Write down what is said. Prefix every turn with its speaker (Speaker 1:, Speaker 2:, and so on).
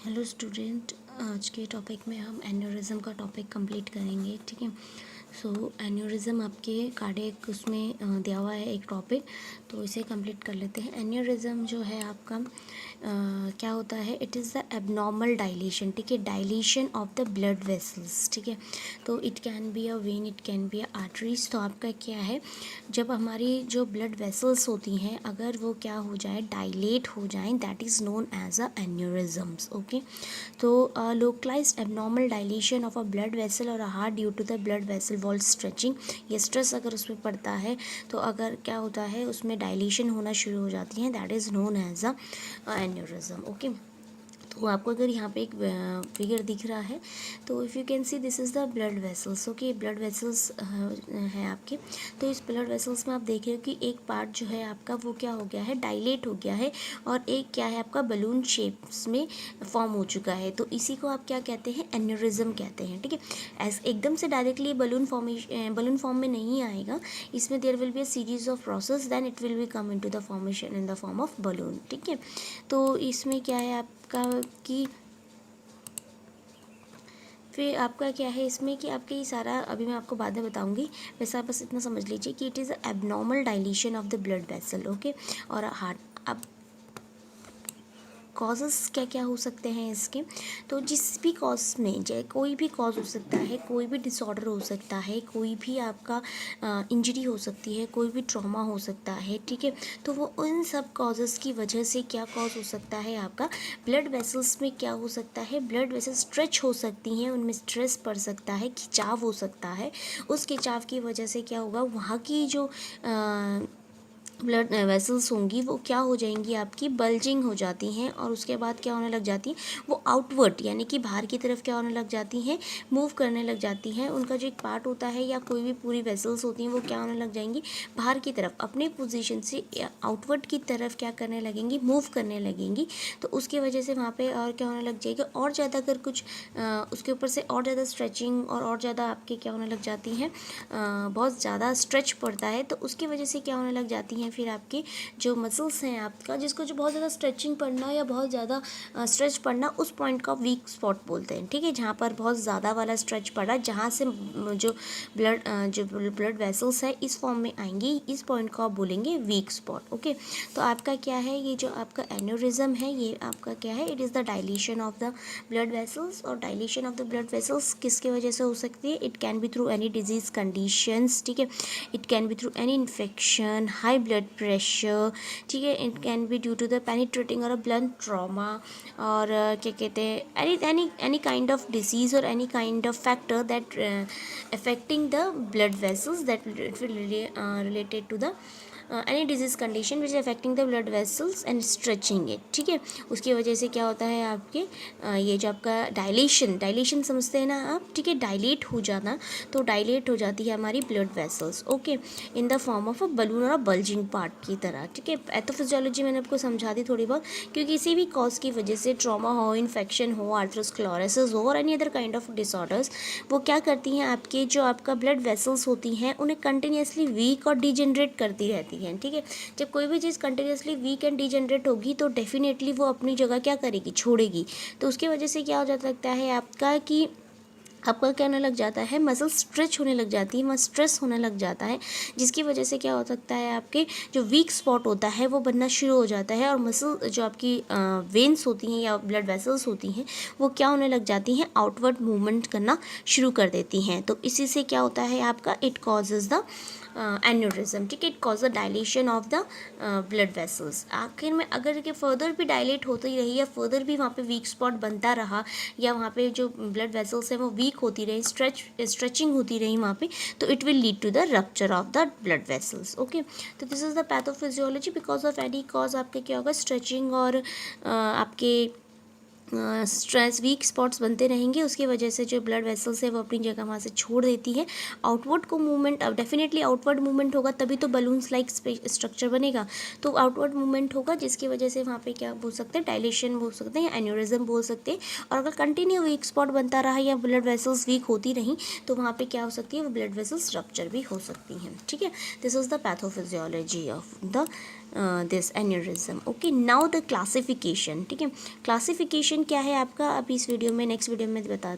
Speaker 1: Hello student, आज के topic में हम एन्यूरिज्म का टॉपिक कंप्लीट करेंगे। ठीक है। सो एन्यूरिज्म आपके कार्डियक उसमें दिया हुआ है एक टॉपिक, तो इसे कंप्लीट कर लेते हैं। एन्यूरिज्म जो है आपका क्या होता है? It is the abnormal dilation. ठीक है, dilation of the blood vessels. ठीक है, तो it can be a when, it can be a arteries. तो आपका क्या है, जब हमारी जो ब्लड वेसल्स होती हैं अगर वो क्या हो जाए, डायलेट हो जाए, that is known as a aneurysms. Okay, तो localised abnormal dilation of a blood vessel और heart due to the blood vessel wall stretching. ये स्ट्रेस अगर उसमें पड़ता है तो अगर क्या होता है, उसमें डायलेशन होना शुरू हो जाती है, that is known as a aneurysm. Okay, तो आपको अगर यहाँ पे एक फिगर दिख रहा है तो if you can see this is the blood vessels. Okay, blood vessels हैं आपके। तो इस ब्लड वेसल्स में आप देख रहे हो कि एक पार्ट जो है आपका वो क्या हो गया है, डायलेट हो गया है, और एक क्या है आपका बलून शेप्स में फॉर्म हो चुका है। तो इसी को आप क्या कहते हैं, एन्यूरिज्म कहते हैं। ठीक है, ऐसे एकदम से डायरेक्टली बलून फॉर्म में नहीं आएगा, इसमें there will be a series of process, then it will be come into the formation in the form of balloon. ठीक है, तो इसमें क्या है आपका कि फिर आपका क्या है इसमें कि आपके ये सारा अभी मैं आपको बाद में बताऊंगी, वैसे आप बस इतना समझ लीजिए कि it is abnormal dilation of the blood vessel. Okay, और हार्ट। अब कॉजेस क्या क्या हो सकते हैं इसके, तो जिस भी कॉज में चाहे कोई भी कॉज हो सकता है, कोई भी डिसऑर्डर हो सकता है, कोई भी आपका इंजरी हो सकती है, कोई भी ट्रॉमा हो सकता है। ठीक है, तो वो उन सब कॉजेस की वजह से क्या कॉज हो सकता है आपका, ब्लड वेसल्स में क्या हो सकता है, ब्लड वेसल्स स्ट्रेच हो सकती हैं, उनमें स्ट्रेस पड़ सकता है, खिंचाव हो सकता है। उस खिंचाव की वजह से क्या होगा, वहाँ की जो ब्लड वेसल्स होंगी वो क्या हो जाएंगी, आपकी बल्जिंग हो जाती हैं, और उसके बाद क्या होने लग जाती हैं, वो आउटवर्ड यानी कि बाहर की तरफ क्या होने लग जाती हैं, मूव करने लग जाती हैं। उनका जो एक पार्ट होता है या कोई भी पूरी वेसल्स होती हैं वो क्या होने लग जाएंगी, बाहर की तरफ अपने पोजीशन से आउटवर्ड की तरफ क्या करने लगेंगी, मूव करने लगेंगी। तो उसकी वजह से वहाँ पे और क्या होने लग जाएगा, और ज़्यादा अगर कुछ उसके ऊपर से और ज़्यादा स्ट्रेचिंग और ज़्यादा आपके क्या होने लग जाती हैं, बहुत ज़्यादा स्ट्रेच पड़ता है, तो उसकी वजह से क्या होने लग जाती हैं फिर आपकी जो मसल्स हैं आपका, जिसको जो बहुत ज़्यादा स्ट्रेचिंग पड़ना या बहुत ज़्यादा स्ट्रेच पड़ना, उस पॉइंट का वीक स्पॉट बोलते हैं। ठीक है, जहाँ पर बहुत ज़्यादा वाला स्ट्रेच पड़ा, जहाँ से जो ब्लड वेसल्स है इस फॉर्म में आएंगी, इस पॉइंट को आप बोलेंगे वीक स्पॉट। ओके, तो आपका क्या है, ये जो आपका एन्यूरिज्म है ये आपका क्या है, it is the dilation of the blood vessels. और dilation of the blood vessels किसके वजह से हो सकती है, it can be through any disease conditions. ठीक है, it can be through any infection, high blood pressure. ठीक है, it can be due to the penetrating और अ ब्लंट ट्रॉमा, और क्या कहते हैं, एनी काइंड ऑफ डिजीज और any kind of factor that affecting the blood vessels, that it will related to the any disease condition which is affecting the blood vessels and stretching it. ठीक है, उसकी वजह से क्या होता है आपके ये जो आपका डायलेशन समझते हैं ना आप। ठीक है, डायलेट हो जाना, तो डायलेट हो जाती है हमारी blood vessels. Okay, in the form of a balloon और अ बल्जिंग पार्ट की तरह। ठीक है, पैथोफिजियोलॉजी मैंने आपको समझा दी थोड़ी बहुत, क्योंकि किसी भी कॉज की वजह से ट्रॉमा हो, इन्फेक्शन हो, आर्थरोस्क्लेरोसिस हो और any other kind of disorders, वो क्या करती हैं, आपके जो आपका ब्लड वेसल्स होती हैं उन्हें कंटिन्यूसली वीक और डिजेनरेट करती रहती हैं। ठीक है, जब कोई भी चीज़ कंटिन्यूसली वीक एंड डिजेनरेट होगी तो डेफिनेटली वो अपनी जगह क्या करेगी, छोड़ेगी। तो उसकी वजह से क्या हो जाता लगता है आपका कि आपका क्या होने लग जाता है, मसल स्ट्रेच होने लग जाती है, वहाँ स्ट्रेस होने लग जाता है, जिसकी वजह से क्या हो सकता है, आपके जो वीक स्पॉट होता है वो बनना शुरू हो जाता है, और मसल जो आपकी वेन्स होती हैं या ब्लड वेसल्स होती हैं वो क्या होने लग जाती हैं, आउटवर्ड मूवमेंट करना शुरू कर देती हैं। तो इसी से क्या होता है आपका, इट कॉजेज द एन्यूरिज्म। ठीक है, it cause the dilation of the blood vessels. आखिर में अगर के फर्दर भी डायलेट होती रही या फर्दर भी वहाँ पे वीक स्पॉट बनता रहा, या वहाँ पे जो ब्लड वेसल्स है वो वीक होती रही, स्ट्रेचिंग होती रही वहाँ पे, तो it will lead to the rupture of the blood vessels. Okay, तो this is the pathophysiology. Because of any cause आपके क्या होगा, स्ट्रेचिंग और आपके स्ट्रेस वीक स्पॉट्स बनते रहेंगे, उसकी वजह से जो ब्लड वेसल्स है वो अपनी जगह वहाँ से छोड़ देती है। आउटवर्ड को मूवमेंट, अब डेफिनेटली आउटवर्ड मूवमेंट होगा तभी तो बलून्स लाइक स्ट्रक्चर बनेगा, तो आउटवर्ड मूवमेंट होगा जिसकी वजह से वहाँ पे क्या बोल सकते हैं, डायलेशन बोल सकते हैं या एन्यूरिज्म बोल सकते हैं। और अगर कंटिन्यू वीक स्पॉट बनता रहा या ब्लड वेसल्स वीक होती रहीं तो वहाँ पे क्या हो सकती है, वो ब्लड वेसल्स रप्चर भी हो सकती हैं। ठीक है, this is the pathophysiology of the this aneurysm. Okay, now the classification. ठीक है, क्लासिफिकेशन क्या है आपका, अब इस वीडियो में नेक्स्ट वीडियो में बता